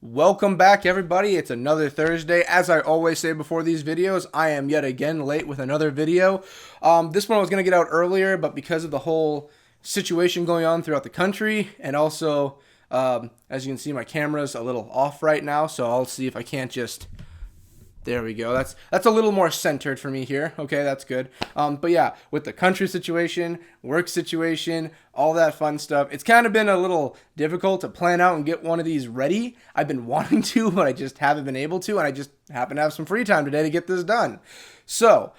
Welcome back, everybody. It's another Thursday. As I always say before these videos, I am yet again late with another video. This one was going to get out earlier, but because of the whole situation going on throughout the country, and also, as you can see, my camera's a little off right now, so I'll see if I can't just... There we go. That's a little more centered for me here. Okay, that's good. But yeah, with the country situation, work situation, all that fun stuff, it's kind of been a little difficult to plan out and get one of these ready. I've been wanting to, but I just haven't been able to, and I just happen to have some free time today to get this done. So,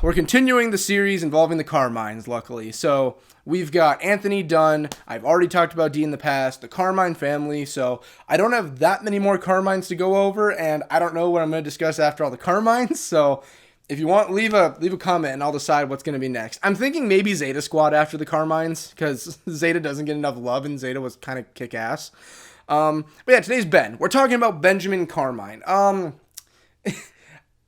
we're continuing the series involving the Carmines, luckily. So, we've got Anthony done. I've already talked about Dee in the past, the Carmine family. So, I don't have that many more Carmines to go over, and I don't know what I'm going to discuss after all the Carmines. So, if you want, leave a comment, and I'll decide what's going to be next. I'm thinking maybe Zeta Squad after the Carmines, because Zeta doesn't get enough love, and Zeta was kind of kick-ass. But yeah, today's Ben. We're talking about Benjamin Carmine.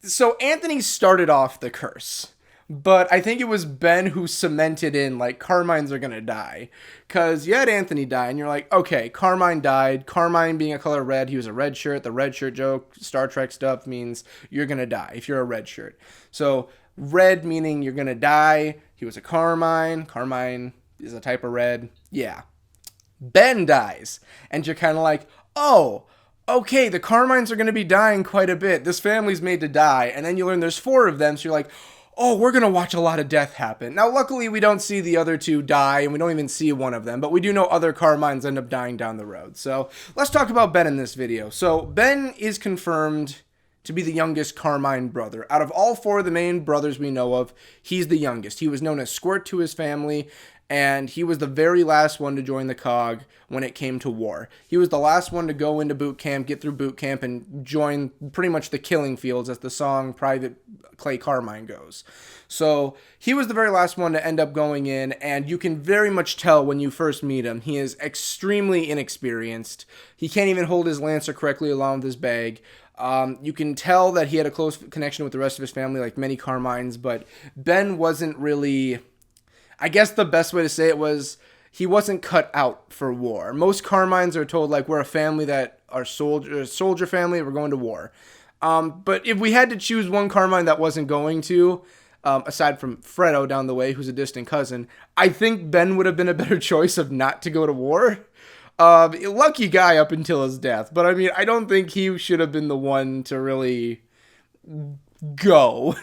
So Anthony started off the curse, but I think it was Ben who cemented in, like, Carmines are gonna die. Because you had Anthony die, and you're like, okay, Carmine died. Carmine being a color red, he was a red shirt. The red shirt joke, Star Trek stuff, means you're gonna die if you're a red shirt. So red meaning you're gonna die. He was a Carmine. Carmine is a type of red. Yeah. Ben dies, and you're kind of like, oh, okay, the Carmines are going to be dying quite a bit. This family's made to die. And then you learn there's 4 of them, so you're like, oh, we're going to watch a lot of death happen. Now, luckily, we don't see the other 2 die, and we don't even see one of them, but we do know other Carmines end up dying down the road. So let's talk about Ben in this video. So Ben is confirmed to be the youngest Carmine brother. Out of all 4 of the main brothers we know of, he's the youngest. He was known as Squirt to his family, and he was the very last one to join the COG when it came to war. He was the last one to go into boot camp, get through boot camp, and join pretty much the killing fields, as the song Private Clay Carmine goes. So he was the very last one to end up going in, and you can very much tell when you first meet him. He is extremely inexperienced. He can't even hold his lancer correctly along with his bag. You can tell that he had a close connection with the rest of his family, like many Carmines, but Ben wasn't really... I guess the best way to say it was he wasn't cut out for war. Most Carmines are told, like, we're a family that are soldier family, we're going to war. But if we had to choose one Carmine that wasn't going to, aside from Fredo down the way, who's a distant cousin, I think Ben would have been a better choice of not to go to war. Lucky guy up until his death. But I mean, I don't think he should have been the one to really go.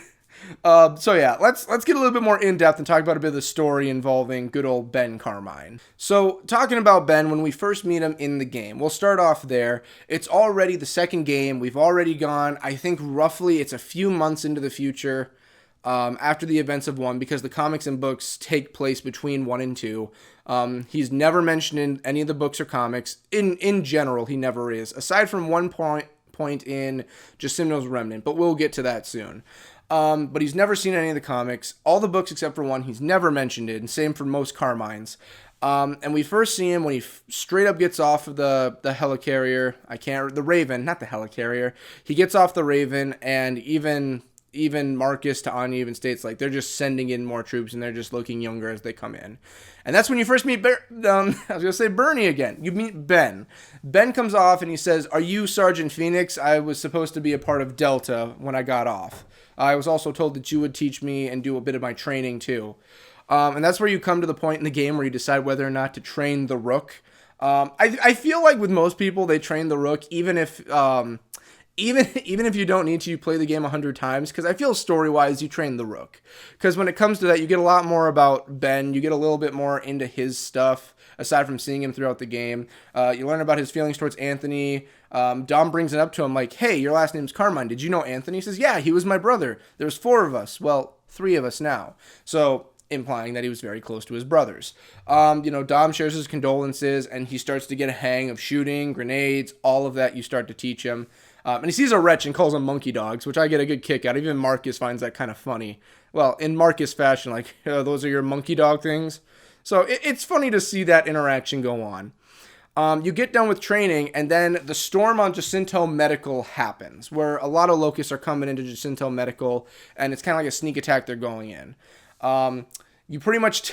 So yeah, let's get a little bit more in-depth and talk about a bit of the story involving good old Ben Carmine. So, talking about Ben, when we first meet him in the game, we'll start off there. It's already the second game. We've already gone, I think roughly it's a few months into the future after the events of 1, because the comics and books take place between 1 and 2. He's never mentioned in any of the books or comics. In general, he never is, aside from one point in Jacinto's Remnant, but we'll get to that soon. But he's never seen any of the comics. All the books except for 1, he's never mentioned it, and same for most Carmines. And we first see him when he straight up gets off of the helicarrier. The Raven, not the helicarrier. He gets off the Raven, and even Marcus to Anya even states, like, they're just sending in more troops, and they're just looking younger as they come in. And that's when you first meet Bernie again. You meet Ben. Ben comes off, and he says, are you Sergeant Phoenix? I was supposed to be a part of Delta when I got off. I was also told that you would teach me and do a bit of my training too. And that's where you come to the point in the game where you decide whether or not to train the Rook. I feel like with most people, they train the Rook, even if you don't need to, you play the game 100 times, because I feel story-wise, you train the Rook. Because when it comes to that, you get a lot more about Ben, you get a little bit more into his stuff, aside from seeing him throughout the game. You learn about his feelings towards Anthony. Dom brings it up to him like, hey, your last name's Carmine. Did you know Anthony? He says, yeah, he was my brother. There's 4 of us. Well, 3 of us now. So, implying that he was very close to his brothers. Dom shares his condolences, and he starts to get a hang of shooting, grenades, all of that you start to teach him. And he sees a wretch and calls them monkey dogs, which I get a good kick out. Even Marcus finds that kind of funny. Well, in Marcus fashion, like, those are your monkey dog things. So it's funny to see that interaction go on. You get done with training, and then the storm on Jacinto Medical happens, where a lot of locusts are coming into Jacinto Medical, and it's kind of like a sneak attack they're going in. Marcus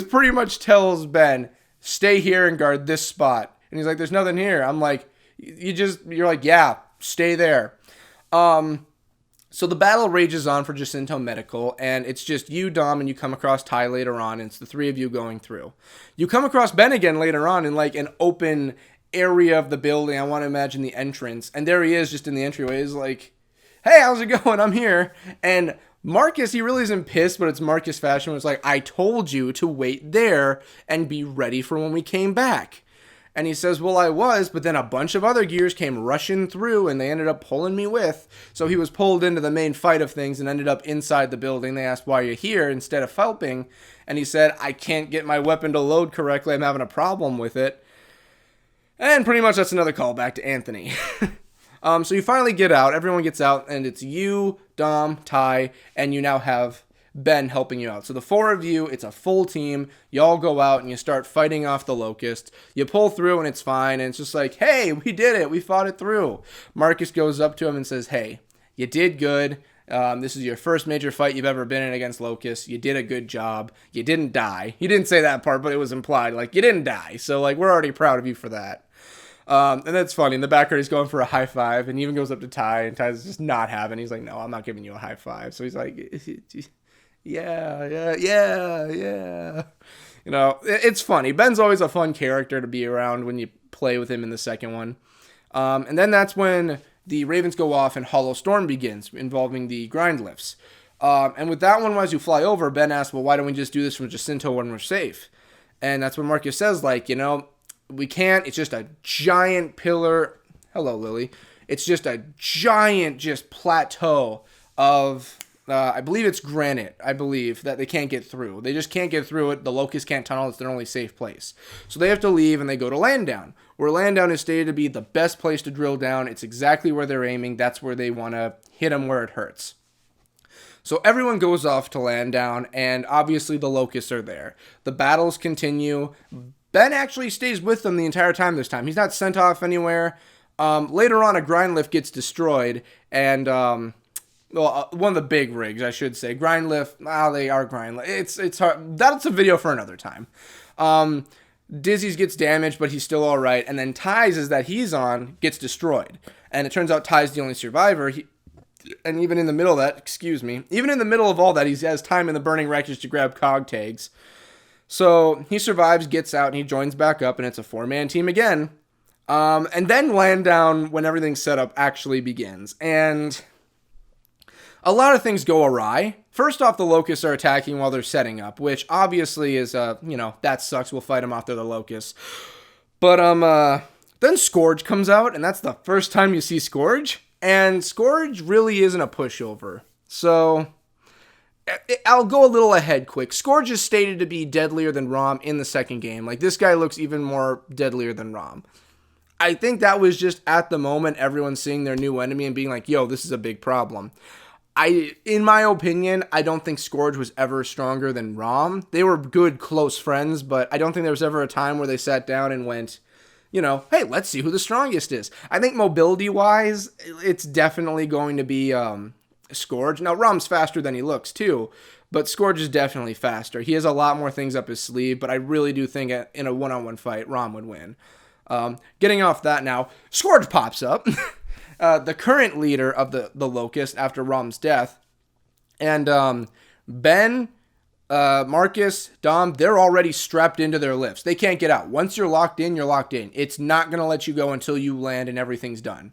pretty much tells Ben, stay here and guard this spot. And he's like, there's nothing here. I'm like, you're like, yeah, stay there. So the battle rages on for Jacinto Medical, and it's just you, Dom, and you come across Ty later on, and it's the three of you going through. You come across Ben again later on in like an open area of the building. I want to imagine the entrance, and there he is just in the entryway. He's like, hey, how's it going? I'm here. And Marcus, he really isn't pissed, but it's Marcus fashion. It's like, I told you to wait there and be ready for when we came back. And he says, well, I was, but then a bunch of other gears came rushing through and they ended up pulling me with. So he was pulled into the main fight of things and ended up inside the building. They asked, why are you here instead of helping? And he said, I can't get my weapon to load correctly. I'm having a problem with it. And pretty much that's another callback to Anthony. So you finally get out. Everyone gets out, and it's you, Dom, Ty, and you now have Ben helping you out. So the four of you, it's a full team. You all go out and you start fighting off the locust. You pull through and it's fine. And it's just like, hey, we did it. We fought it through. Marcus goes up to him and says, hey, you did good. This is your first major fight you've ever been in against locusts. You did a good job. You didn't die. He didn't say that part, but it was implied. Like, you didn't die. So, like, we're already proud of you for that. And that's funny. In the background, he's going for a high five, and he even goes up to Ty, and Ty's just not having. He's like, no, I'm not giving you a high five. So he's like, yeah. You know, it's funny. Ben's always a fun character to be around when you play with him in the second one. And then that's when the Ravens go off and Hollow Storm begins, involving the grind lifts. And with that one, as you fly over, Ben asks, well, why don't we just do this from Jacinto when we're safe? And that's when Marcus says, like, you know, we can't. It's just a giant pillar. Hello, Lily. It's just a giant plateau of, I believe it's granite, that they can't get through. They just can't get through it. The locusts can't tunnel. It's their only safe place. So they have to leave, and they go to Landown, where Landown is stated to be the best place to drill down. It's exactly where they're aiming. That's where they want to hit them where it hurts. So everyone goes off to Landown, and obviously the locusts are there. The battles continue. Ben actually stays with them the entire time this time. He's not sent off anywhere. Later on, a grind lift gets destroyed, and one of the big rigs, I should say. Grind lift, they are grind lift. It's hard. That's a video for another time. Dizzy's gets damaged, but he's still all right. And then Ty's is that he's on gets destroyed, and it turns out Ty's the only survivor. And even in the middle of that, even in the middle of all that, he has time in the burning wreckage to grab cog tags. So he survives, gets out, and he joins back up, and it's a four-man team again. And then Landown, when everything's set up, actually begins. And a lot of things go awry. First off, the locusts are attacking while they're setting up, which obviously is, that sucks. We'll fight them off. They're the locusts. But then Scourge comes out, and that's the first time you see Scourge. And Scourge really isn't a pushover. So I'll go a little ahead quick. Scourge is stated to be deadlier than Rom in the second game. Like, this guy looks even more deadlier than Rom. I think that was just at the moment everyone seeing their new enemy and being like, yo, this is a big problem. In my opinion, I don't think Scourge was ever stronger than Rom. They were good, close friends, but I don't think there was ever a time where they sat down and went, hey, let's see who the strongest is. I think mobility-wise, it's definitely going to be Scourge. Now, Rom's faster than he looks, too, but Scourge is definitely faster. He has a lot more things up his sleeve, but I really do think in a one-on-one fight, Rom would win. Getting off that now, Scourge pops up, the current leader of the Locust after Rom's death, and Ben, Marcus, Dom, they're already strapped into their lifts. They can't get out. Once you're locked in, you're locked in. It's not going to let you go until you land and everything's done.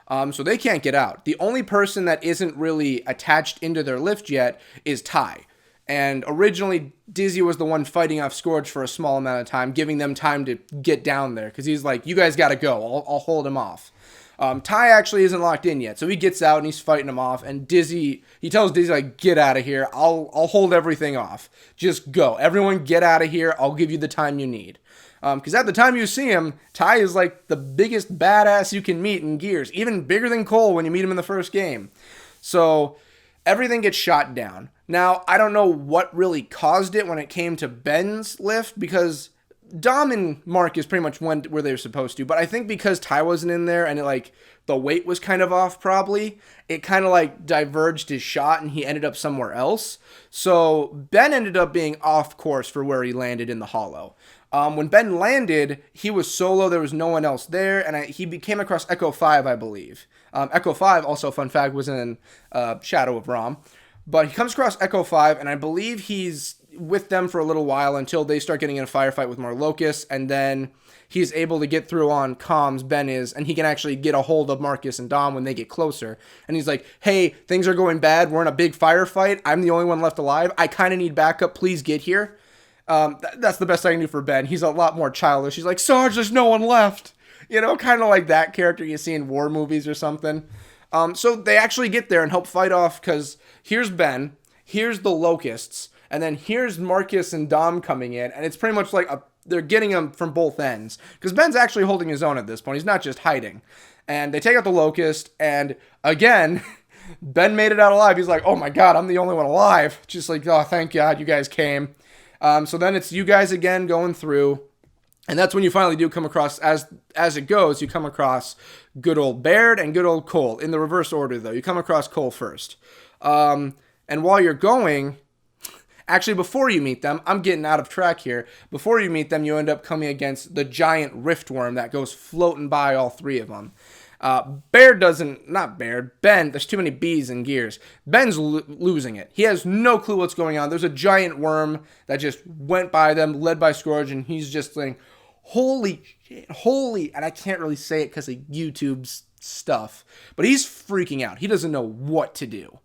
So they can't get out. The only person that isn't really attached into their lift yet is Ty. And originally, Dizzy was the one fighting off Scourge for a small amount of time, giving them time to get down there. Because he's like, you guys got to go. I'll hold him off. Ty actually isn't locked in yet. So he gets out and he's fighting him off. And he tells Dizzy, like, get out of here. I'll hold everything off. Just go. Everyone get out of here. I'll give you the time you need. Because at the time you see him, Ty is like the biggest badass you can meet in Gears. Even bigger than Cole when you meet him in the first game. So everything gets shot down. Now, I don't know what really caused it when it came to Ben's lift, because Dom and Marcus pretty much went where they were supposed to. But I think because Ty wasn't in there and the weight was kind of off probably, it kind of diverged his shot and he ended up somewhere else. So Ben ended up being off course for where he landed in the hollow. When Ben landed, he was solo. There was no one else there, and he came across Echo 5, I believe. Echo 5, also fun fact, was in Shadow of Rom. But he comes across Echo 5, and I believe he's with them for a little while until they start getting in a firefight with more locusts, and then he's able to get through on comms, Ben is, and he can actually get a hold of Marcus and Dom when they get closer. And he's like, hey, things are going bad. We're in a big firefight. I'm the only one left alive. I kind of need backup. Please get here. That's the best I can do for Ben. He's a lot more childish. He's like, Sarge, there's no one left. You know, kind of like that character you see in war movies or something. So they actually get there and help fight off, because here's Ben, here's the locusts, and then here's Marcus and Dom coming in, and it's pretty much like they're getting him from both ends, because Ben's actually holding his own at this point. He's not just hiding. And they take out the locust, and again, Ben made it out alive. He's like, oh my god, I'm the only one alive. Just like, oh, thank God you guys came. So then it's you guys again going through, and that's when you finally do come across, as it goes, you come across good old Baird and good old Cole. In the reverse order, though. You come across Cole first. And while you're going, actually, before you meet them, I'm getting out of track here. Before you meet them, you end up coming against the giant riftworm that goes floating by all three of them. Ben, there's too many B's and gears. Ben's losing it. He has no clue what's going on. There's a giant worm that just went by them, led by Scourge, and he's just saying, holy shit, and I can't really say it because of YouTube's stuff, but he's freaking out. He doesn't know what to do.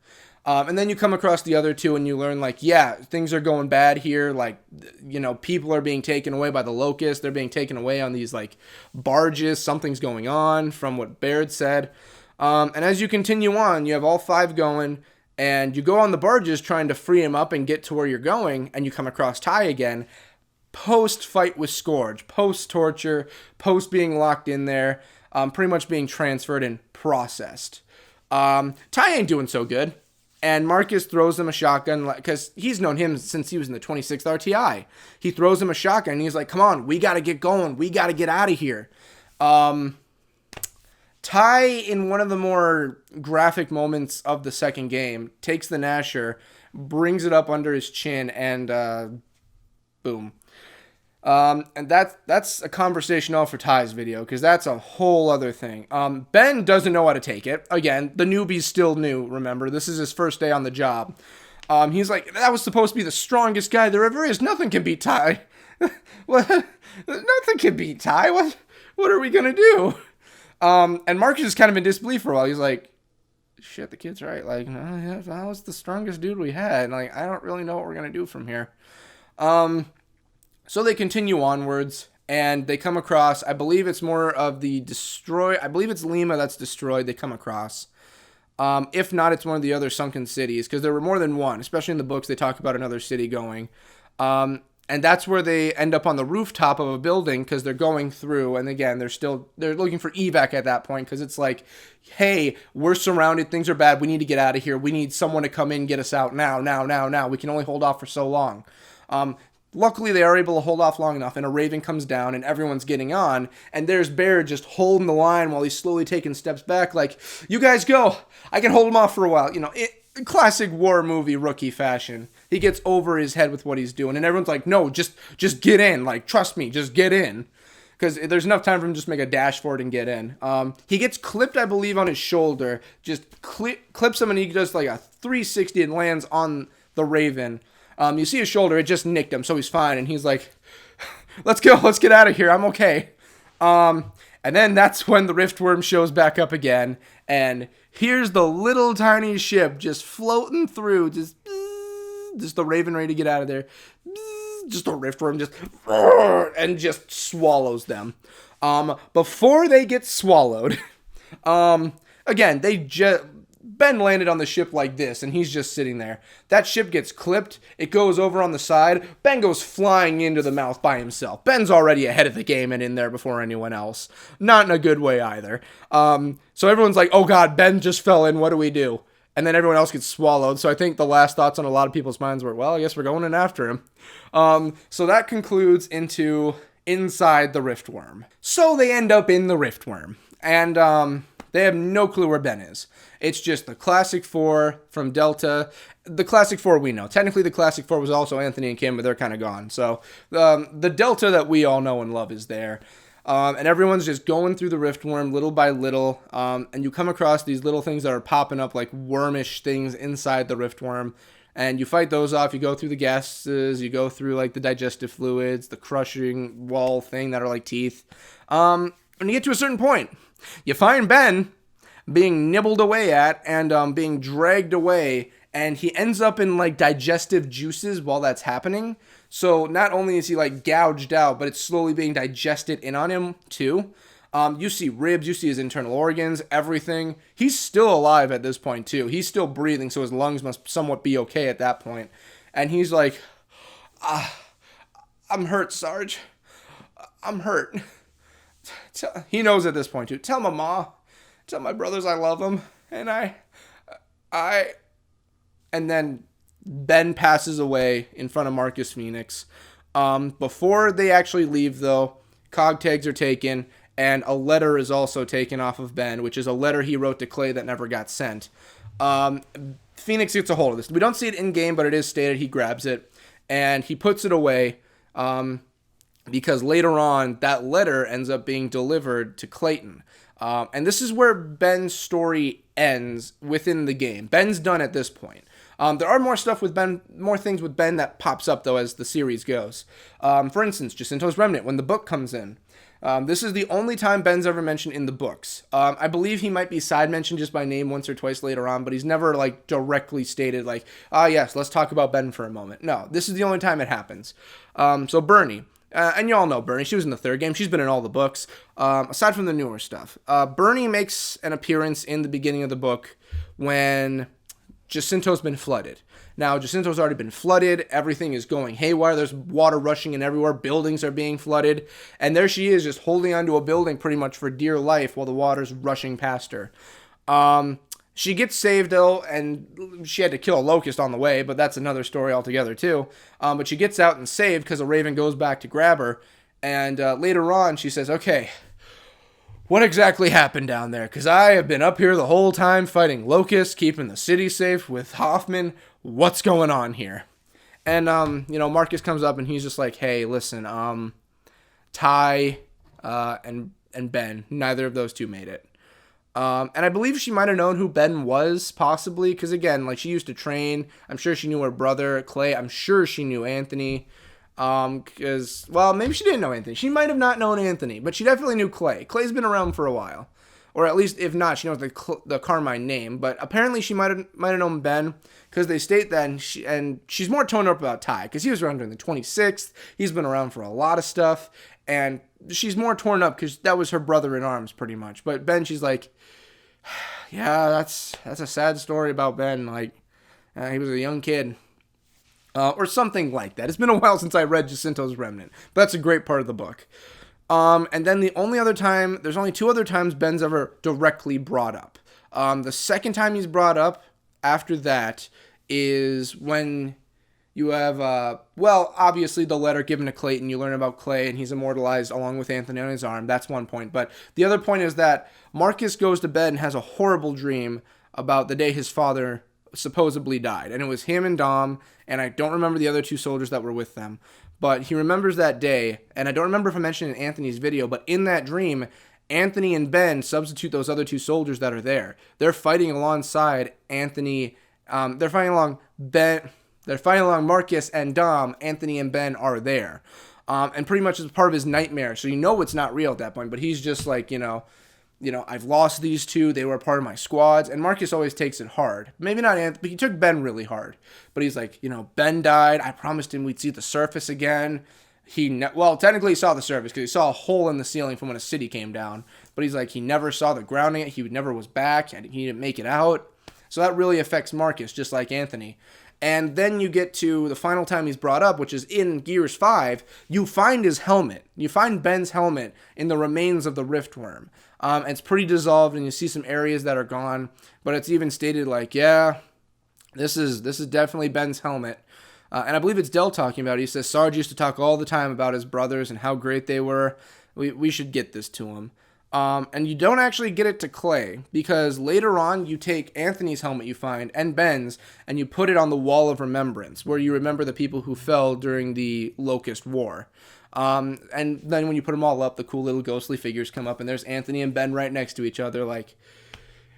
And then you come across the other two and you learn, like, yeah, things are going bad here. Like, you know, people are being taken away by the locusts. They're being taken away on these, like, barges. Something's going on from what Baird said. And as you continue on, you have all five going, and you go on the barges trying to free him up and get to where you're going, and you come across Ty again, post-fight with Scourge, post-torture, post-being locked in there, pretty much being transferred and processed. Ty ain't doing so good. And Marcus throws him a shotgun, because he's known him since he was in the 26th RTI. He throws him a shotgun, and he's like, come on, we got to get going. We got to get out of here. Ty, in one of the more graphic moments of the second game, takes the Gnasher, brings it up under his chin, and boom. And that's a conversation all for Ty's video, because that's a whole other thing. Ben doesn't know how to take it. Again, the newbie's still new, remember. This is his first day on the job. He's like, that was supposed to be the strongest guy there ever is. Nothing can beat Ty. What? Nothing can beat Ty. What are we going to do? And Marcus is kind of in disbelief for a while. He's like, shit, the kid's right. Like, no, that was the strongest dude we had. And, like, I don't really know what we're going to do from here. So they continue onwards, and they come across, I believe it's more of the I believe it's Lima that's destroyed they come across. If not, it's one of the other sunken cities, because there were more than one, especially in the books, they talk about another city going. And that's where they end up on the rooftop of a building, because they're going through, and again, they're looking for evac at that point, because it's like, hey, we're surrounded, things are bad, we need to get out of here, we need someone to come in, get us out now, we can only hold off for so long. Luckily, they are able to hold off long enough, and a Raven comes down, and everyone's getting on, and there's Baird just holding the line while he's slowly taking steps back, like, you guys go, I can hold him off for a while, you know, classic war movie rookie fashion. He gets over his head with what he's doing, and everyone's like, no, just get in, like, trust me, just get in, because there's enough time for him to just make a dash for it and get in. He gets clipped, I believe, on his shoulder, just clips him, and he does, like, a 360 and lands on the Raven. You see his shoulder, it just nicked him, so he's fine, and he's like, let's go, let's get out of here, I'm okay. And then that's when the Riftworm shows back up again, and here's the little tiny ship just floating through, just the Raven ready to get out of there, just the Riftworm just swallows them. Before they get swallowed, again, Ben landed on the ship like this, and he's just sitting there. That ship gets clipped. It goes over on the side. Ben goes flying into the mouth by himself. Ben's already ahead of the game and in there before anyone else. Not in a good way either. So everyone's like, oh god, Ben just fell in. What do we do? And then everyone else gets swallowed. So I think the last thoughts on a lot of people's minds were, well, I guess we're going in after him. So that concludes into inside the Riftworm. So they end up in the Riftworm. And They have no clue where Ben is. It's just the Classic Four from Delta. The Classic Four we know. Technically, the Classic Four was also Anthony and Kim, but they're kind of gone. So the Delta that we all know and love is there. And everyone's just going through the Riftworm little by little. And you come across these little things that are popping up like wormish things inside the Riftworm. And you fight those off. You go through the gases. You go through like the digestive fluids, the crushing wall thing that are like teeth. When you get to a certain point, you find Ben being nibbled away at and being dragged away. And he ends up in like digestive juices while that's happening. So not only is he like gouged out, but it's slowly being digested in on him too. You see ribs, you see his internal organs, everything. He's still alive at this point too. He's still breathing, so his lungs must somewhat be okay at that point. And he's like, I'm hurt, Sarge. I'm hurt. He knows at this point too. Tell my ma. Tell my brothers I love them. And And then Ben passes away in front of Marcus Phoenix. Before they actually leave, though, cog tags are taken, and a letter is also taken off of Ben, which is a letter he wrote to Clay that never got sent. Phoenix gets a hold of this. We don't see it in-game, but it is stated. He grabs it, and he puts it away because later on, that letter ends up being delivered to Clayton. And this is where Ben's story ends within the game. Ben's done at this point. There are more stuff with Ben, more things with Ben that pops up, though, as the series goes. For instance, Jacinto's Remnant, when the book comes in. This is the only time Ben's ever mentioned in the books. I believe he might be side mentioned just by name once or twice later on, but he's never, like, directly stated, like, yes, let's talk about Ben for a moment. No, this is the only time it happens. So Bernie. And you all know Bernie. She was in the third game. She's been in all the books, aside from the newer stuff. Bernie makes an appearance in the beginning of the book when Jacinto's been flooded. Now, Jacinto's already been flooded. Everything is going haywire. There's water rushing in everywhere. Buildings are being flooded. And there she is just holding onto a building pretty much for dear life while the water's rushing past her. She gets saved, though, and she had to kill a locust on the way, but that's another story altogether, too. But she gets out and saved because a raven goes back to grab her. And later on, she says, okay, what exactly happened down there? Because I have been up here the whole time fighting locusts, keeping the city safe with Hoffman. What's going on here? And, Marcus comes up and he's just like, hey, listen, Ty and Ben, neither of those two made it. And I believe she might have known who Ben was, possibly, because, again, like, she used to train. I'm sure she knew her brother, Clay. I'm sure she knew Anthony. Because, well, maybe she didn't know Anthony. She might have not known Anthony, but she definitely knew Clay. Clay's been around for a while. Or at least, if not, she knows the Carmine name. But apparently she might have known Ben, because they state that, and she's more torn up about Ty, because he was around during the 26th. He's been around for a lot of stuff, and she's more torn up because that was her brother in arms, pretty much. But Ben, she's like, yeah, that's a sad story about Ben. Like, he was a young kid. Or something like that. It's been a while since I read Jacinto's Remnant, but that's a great part of the book. And then the only other time, there's only two other times Ben's ever directly brought up. The second time he's brought up after that is when you have, obviously the letter given to Clayton. You learn about Clay, and he's immortalized along with Anthony on his arm. That's one point. But the other point is that Marcus goes to bed and has a horrible dream about the day his father supposedly died. And it was him and Dom, and I don't remember the other two soldiers that were with them. But he remembers that day, and I don't remember if I mentioned in Anthony's video, but in that dream, Anthony and Ben substitute those other two soldiers that are there. They're fighting alongside Anthony. They're fighting along Marcus and Dom. Anthony and Ben are there. And pretty much as part of his nightmare. So you know it's not real at that point, but he's just like, I've lost these two. They were a part of my squads. And Marcus always takes it hard. Maybe not Anthony, but he took Ben really hard. But he's like, Ben died. I promised him we'd see the surface again. Technically he saw the surface because he saw a hole in the ceiling from when a city came down. But he's like, he never saw the grounding. He never was back. And he didn't make it out. So that really affects Marcus, just like Anthony. And then you get to the final time he's brought up, which is in Gears 5. You find his helmet. You find Ben's helmet in the remains of the Riftworm. It's pretty dissolved, and you see some areas that are gone. But it's even stated like, yeah, this is definitely Ben's helmet. And I believe it's Dell talking about it. He says, Sarge used to talk all the time about his brothers and how great they were. We should get this to him. And you don't actually get it to Clay, because later on you take Anthony's helmet you find and Ben's and you put it on the Wall of Remembrance, where you remember the people who fell during the Locust War. And then when you put them all up, the cool little ghostly figures come up, and there's Anthony and Ben right next to each other, like,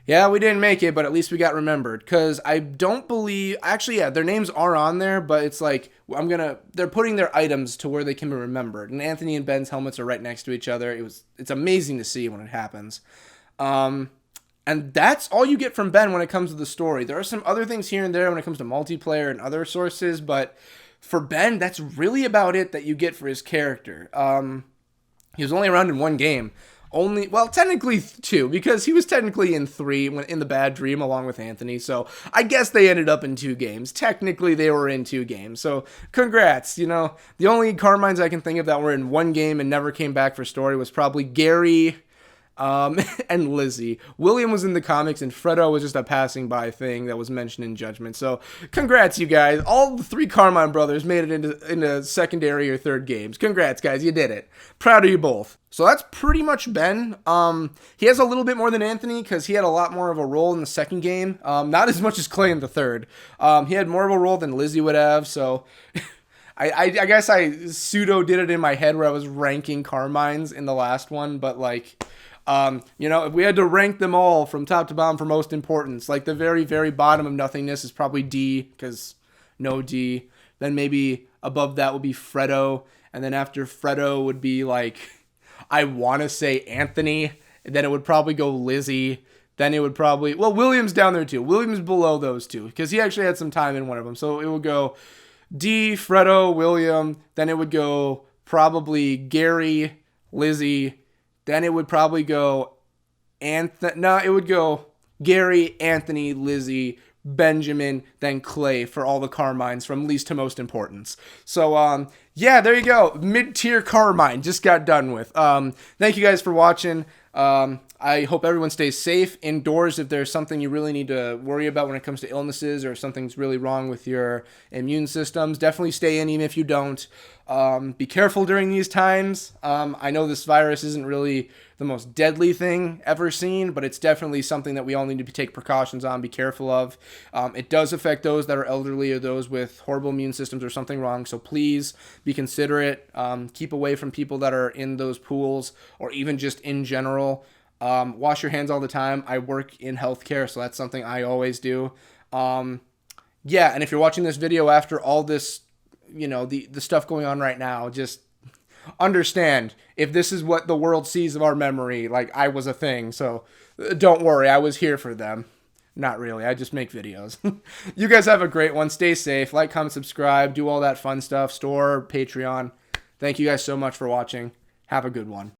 yeah, we didn't make it, but at least we got remembered. Because I don't believe... Actually, yeah, their names are on there, but it's like, they're putting their items to where they can be remembered. And Anthony and Ben's helmets are right next to each other. It's amazing to see when it happens. And that's all you get from Ben when it comes to the story. There are some other things here and there when it comes to multiplayer and other sources, but for Ben, that's really about it that you get for his character. He was only around in one game. Well, technically 2, because he was technically in 3 when in the Bad Dream along with Anthony, so I guess they ended up in 2 games. Technically, they were in 2 games, so congrats. You know, the only Carmines I can think of that were in 1 game and never came back for story was probably Gary, and Lizzie. William was in the comics, and Fredo was just a passing by thing that was mentioned in Judgment. So, congrats, you guys. All the 3 Carmine brothers made it into secondary or 3rd games. Congrats, guys. You did it. Proud of you both. So that's pretty much Ben. He has a little bit more than Anthony because he had a lot more of a role in the 2nd game. Not as much as Clay in the 3rd. He had more of a role than Lizzie would have, so... I guess I pseudo did it in my head where I was ranking Carmines in the last one, but like... you know, if we had to rank them all from top to bottom for most importance, like the very, very bottom of nothingness is probably D, because no D. Then maybe above that would be Fredo, and then after Fredo would be like, I want to say Anthony, and then it would probably go Lizzie, then it would probably, well, William's down there too. William's below those 2, because he actually had some time in one of them, so it would go D, Fredo, William, then it would go probably Gary, Lizzie, then it would probably go it would go Gary, Anthony, Lizzie, Benjamin, then Clay for all the Carmines from least to most importance. So, yeah, there you go. Mid-tier Carmine just got done with. Thank you guys for watching. I hope everyone stays safe indoors. If there's something you really need to worry about when it comes to illnesses or if something's really wrong with your immune systems, definitely stay in even if you don't. Be careful during these times. I know this virus isn't really the most deadly thing ever seen, but it's definitely something that we all need to take precautions on, be careful of. It does affect those that are elderly or those with horrible immune systems or something wrong, so please be considerate. Keep away from people that are in those pools or even just in general. Wash your hands all the time. I work in healthcare, so that's something I always do. Yeah, and if you're watching this video after all this, you know, the stuff going on right now, just understand if this is what the world sees of our memory, like I was a thing. So don't worry, I was here for them. Not really, I just make videos. You guys have a great one. Stay safe. Like, comment, subscribe, do all that fun stuff. Store, Patreon. Thank you guys so much for watching. Have a good one.